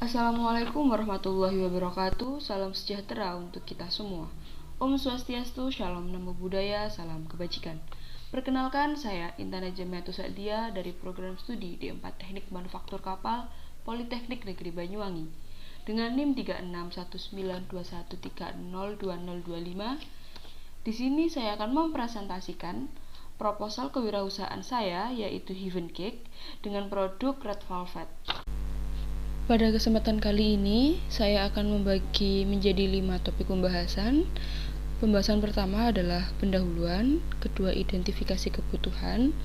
Assalamualaikum warahmatullahi wabarakatuh. Salam sejahtera untuk kita semua. Om Swastiastu, Shalom Namo Buddhaya, salam kebajikan. Perkenalkan, saya Intan Najamiatus Sa'dia dari program studi D4 Teknik Manufaktur Kapal Politeknik Negeri Banyuwangi dengan NIM 361921302025. Di sini saya akan mempresentasikan proposal kewirausahaan saya, yaitu Heaven Cake dengan produk Red Velvet. Pada kesempatan kali ini, saya akan membagi menjadi 5 topik pembahasan. Pembahasan pertama adalah pendahuluan, kedua identifikasi kebutuhan,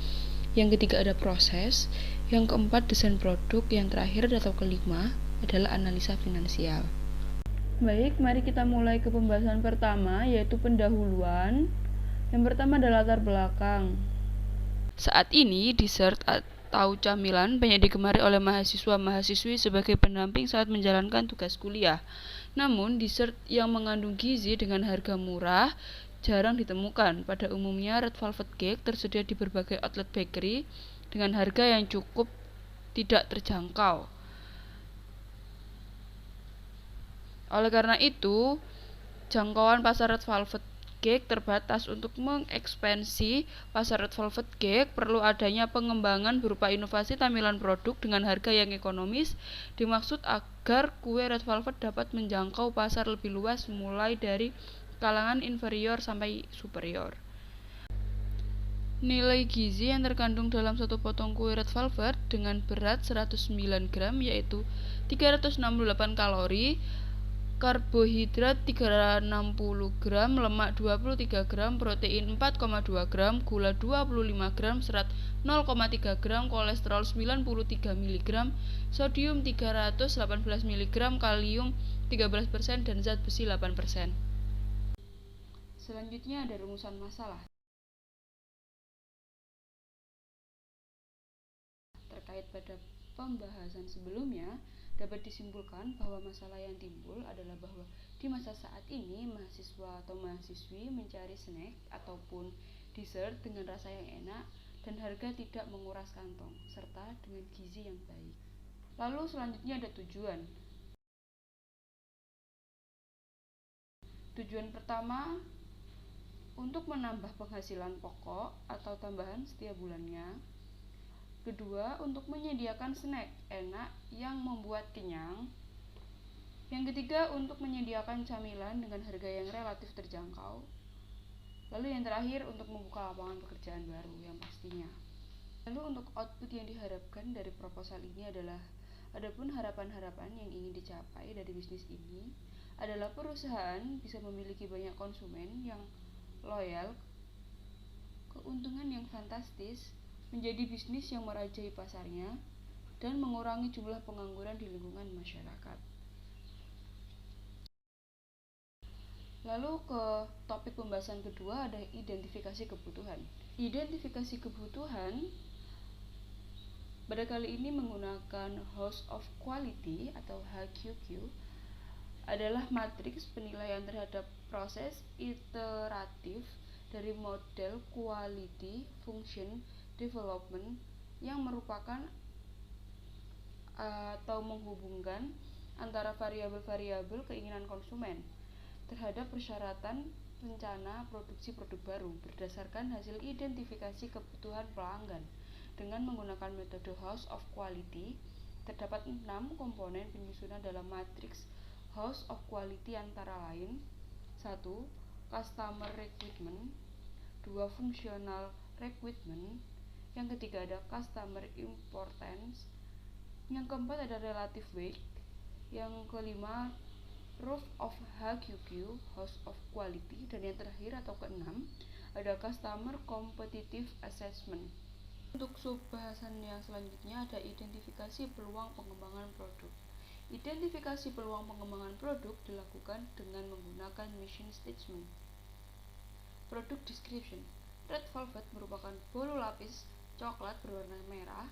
yang ketiga ada proses, yang keempat desain produk, yang terakhir atau kelima adalah analisa finansial. Baik, mari kita mulai ke pembahasan pertama, yaitu pendahuluan. Yang pertama adalah latar belakang. Saat ini, dessert atau camilan banyak digemari oleh mahasiswa-mahasiswi sebagai pendamping saat menjalankan tugas kuliah. Namun, dessert yang mengandung gizi dengan harga murah jarang ditemukan. Pada umumnya, Red Velvet Cake tersedia di berbagai outlet bakery dengan harga yang cukup tidak terjangkau. Oleh karena itu, jangkauan pasar Red Velvet Cake terbatas. Untuk mengekspansi pasar Red Velvet Cake, perlu adanya pengembangan berupa inovasi tampilan produk dengan harga yang ekonomis, dimaksud agar kue Red Velvet dapat menjangkau pasar lebih luas mulai dari kalangan inferior sampai superior. Nilai gizi yang terkandung dalam satu potong kue Red Velvet dengan berat 109 gram yaitu 368 kalori, karbohidrat 360 gram, lemak 23 gram, protein 4,2 gram, gula 25 gram, serat 0,3 gram, kolesterol 93 mg, sodium 318 mg, kalium 13% dan zat besi 8%. Selanjutnya ada rumusan masalah. Terkait pada pembahasan sebelumnya, dapat disimpulkan bahwa masalah yang timbul adalah bahwa di masa saat ini mahasiswa atau mahasiswi mencari snack ataupun dessert dengan rasa yang enak dan harga tidak menguras kantong serta dengan gizi yang baik. Lalu selanjutnya ada tujuan. Tujuan pertama untuk menambah penghasilan pokok atau tambahan setiap bulannya. Kedua, untuk menyediakan snack enak yang membuat kenyang. Yang ketiga, untuk menyediakan camilan dengan harga yang relatif terjangkau. Lalu yang terakhir, untuk membuka lapangan pekerjaan baru yang pastinya. Lalu untuk output yang diharapkan dari proposal ini adalah, adapun harapan-harapan yang ingin dicapai dari bisnis ini adalah perusahaan bisa memiliki banyak konsumen yang loyal, keuntungan yang fantastis, menjadi bisnis yang merajai pasarnya, dan mengurangi jumlah pengangguran di lingkungan masyarakat. Lalu ke topik pembahasan kedua ada identifikasi kebutuhan. Identifikasi kebutuhan pada kali ini menggunakan House of Quality atau HQQ adalah matriks penilaian terhadap proses iteratif dari model Quality Function Development yang merupakan atau menghubungkan antara variabel-variabel keinginan konsumen terhadap persyaratan rencana produksi produk baru berdasarkan hasil identifikasi kebutuhan pelanggan. Dengan menggunakan metode House of Quality, terdapat 6 komponen penyusunan dalam matriks House of Quality antara lain 1. Customer Requirement, 2. Functional Requirement, yang ketiga ada Customer Importance, yang keempat ada Relative Weight, yang kelima Proof of HQQ, House of Quality, dan yang terakhir atau keenam ada Customer Competitive Assessment. Untuk subbahasan yang selanjutnya ada identifikasi peluang pengembangan produk. Identifikasi peluang pengembangan produk dilakukan dengan menggunakan mission statement. Product description. Red Velvet merupakan bolu lapis coklat berwarna merah,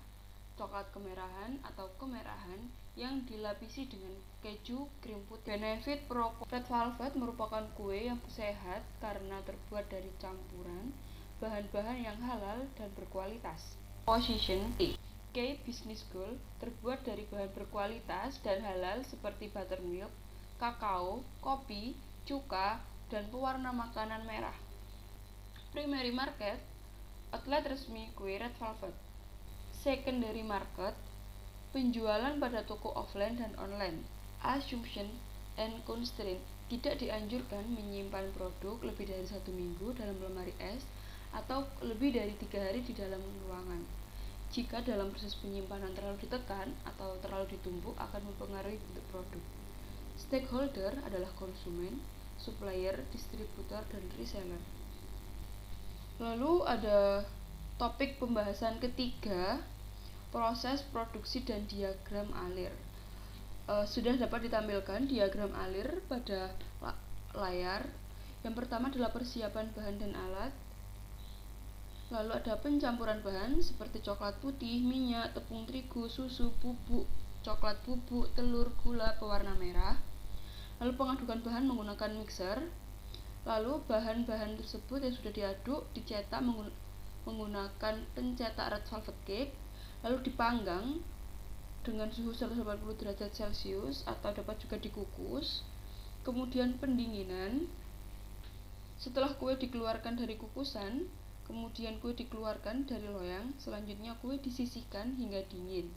coklat kemerahan atau kemerahan yang dilapisi dengan keju krim putih. Benefit pokok Red Velvet merupakan kue yang sehat karena terbuat dari campuran bahan-bahan yang halal dan berkualitas. Position A. Cake Business Goal terbuat dari bahan berkualitas dan halal seperti buttermilk, kakao, kopi, cuka, dan pewarna makanan merah. Primary market, outlet resmi kue Red Velvet. Secondary market, penjualan pada toko offline dan online. Assumption and constraint, tidak dianjurkan menyimpan produk lebih dari 1 minggu dalam lemari es atau lebih dari 3 hari di dalam ruangan. Jika dalam proses penyimpanan terlalu ditekan atau terlalu ditumpuk akan mempengaruhi bentuk produk. Stakeholder adalah konsumen, supplier, distributor, dan reseller. Lalu ada topik pembahasan ketiga, proses produksi dan diagram alir. Sudah dapat ditampilkan diagram alir pada layar. Yang pertama adalah persiapan bahan dan alat. Lalu ada pencampuran bahan seperti coklat putih, minyak, tepung terigu, susu, bubuk, coklat bubuk, telur, gula, pewarna merah. Lalu pengadukan bahan menggunakan mixer. Lalu bahan-bahan tersebut yang sudah diaduk dicetak menggunakan pencetak Red Velvet Cake. Lalu dipanggang dengan suhu 180 derajat Celcius atau dapat juga dikukus. Kemudian pendinginan. Setelah kue dikeluarkan dari kukusan, kemudian kue dikeluarkan dari loyang, selanjutnya kue disisihkan hingga dingin.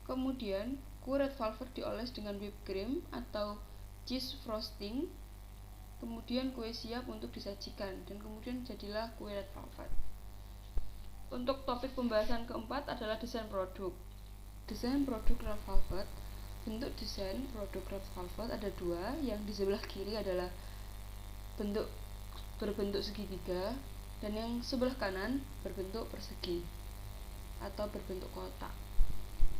Kemudian kue Red Velvet dioles dengan whipped cream atau cheese frosting. Kemudian kue siap untuk disajikan dan kemudian jadilah kue Red Velvet. Untuk topik pembahasan keempat adalah desain produk. Desain produk Red Velvet. Bentuk desain produk Red Velvet ada dua, yang di sebelah kiri adalah berbentuk segitiga dan yang sebelah kanan berbentuk persegi atau berbentuk kotak.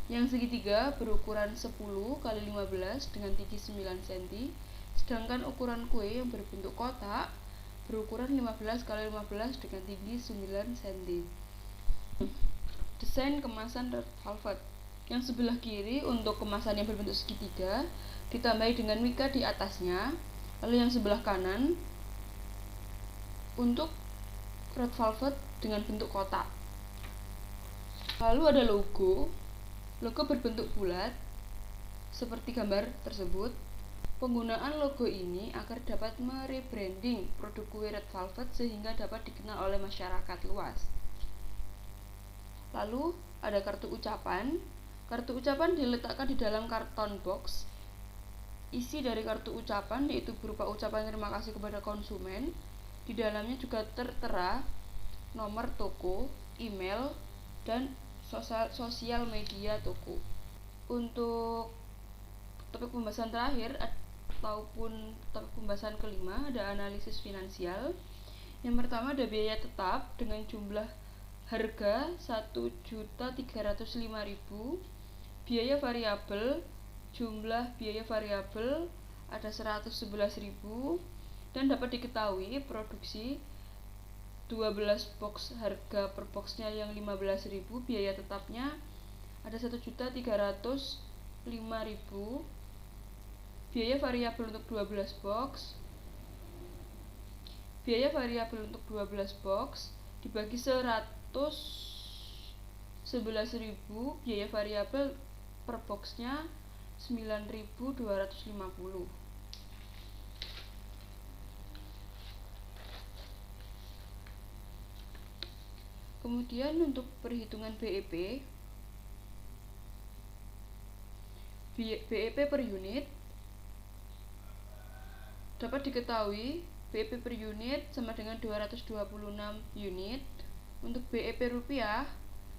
Yang segitiga berukuran 10 x 15 dengan tinggi 9 cm, sedangkan ukuran kue yang berbentuk kotak berukuran 15 x 15 dengan tinggi 9 cm. Desain kemasan Red Velvet. Yang sebelah kiri untuk kemasan yang berbentuk segitiga ditambahi dengan mika di atasnya. Lalu yang sebelah kanan untuk Red Velvet dengan bentuk kotak. Lalu ada logo. Logo berbentuk bulat seperti gambar tersebut. Penggunaan logo ini agar dapat merebranding produk kue Red Velvet sehingga dapat dikenal oleh masyarakat luas. Lalu ada kartu ucapan. Kartu ucapan diletakkan di dalam karton box. Isi dari kartu ucapan yaitu berupa ucapan terima kasih kepada konsumen. Di dalamnya juga tertera nomor toko, email, dan sosial media toko. Untuk topik pembahasan terakhir ataupun topik pembahasan kelima ada analisis finansial. Yang pertama ada biaya tetap dengan jumlah harga 1.305.000, biaya variabel, jumlah biaya variabel ada 111.000 dan dapat diketahui produksi 12 box, harga per boxnya yang 15.000, biaya tetapnya ada 1.305.000, biaya variabel untuk 12 box. Biaya variabel untuk 12 box dibagi 111.000, biaya variabel per boxnya 9.250. Kemudian untuk perhitungan BEP per unit dapat diketahui BEP per unit sama dengan 226 unit. Untuk BEP rupiah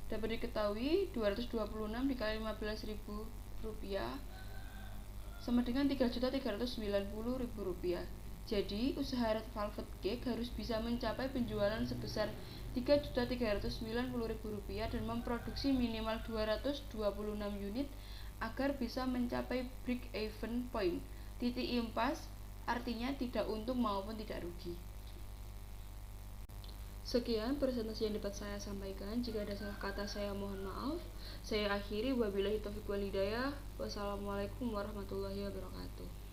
dapat diketahui 226 dikali 15.000 rupiah sama dengan 3.390.000 rupiah. Jadi usaha Red Velvet Cake harus bisa mencapai penjualan sebesar 3.390.000 rupiah dan memproduksi minimal 226 unit agar bisa mencapai break-even point, titik impas, artinya tidak untung maupun tidak rugi. Sekian presentasi yang dapat saya sampaikan. Jika ada salah kata saya mohon maaf. Saya akhiri, wabillahi taufiq wal hidayah. Wassalamualaikum warahmatullahi wabarakatuh.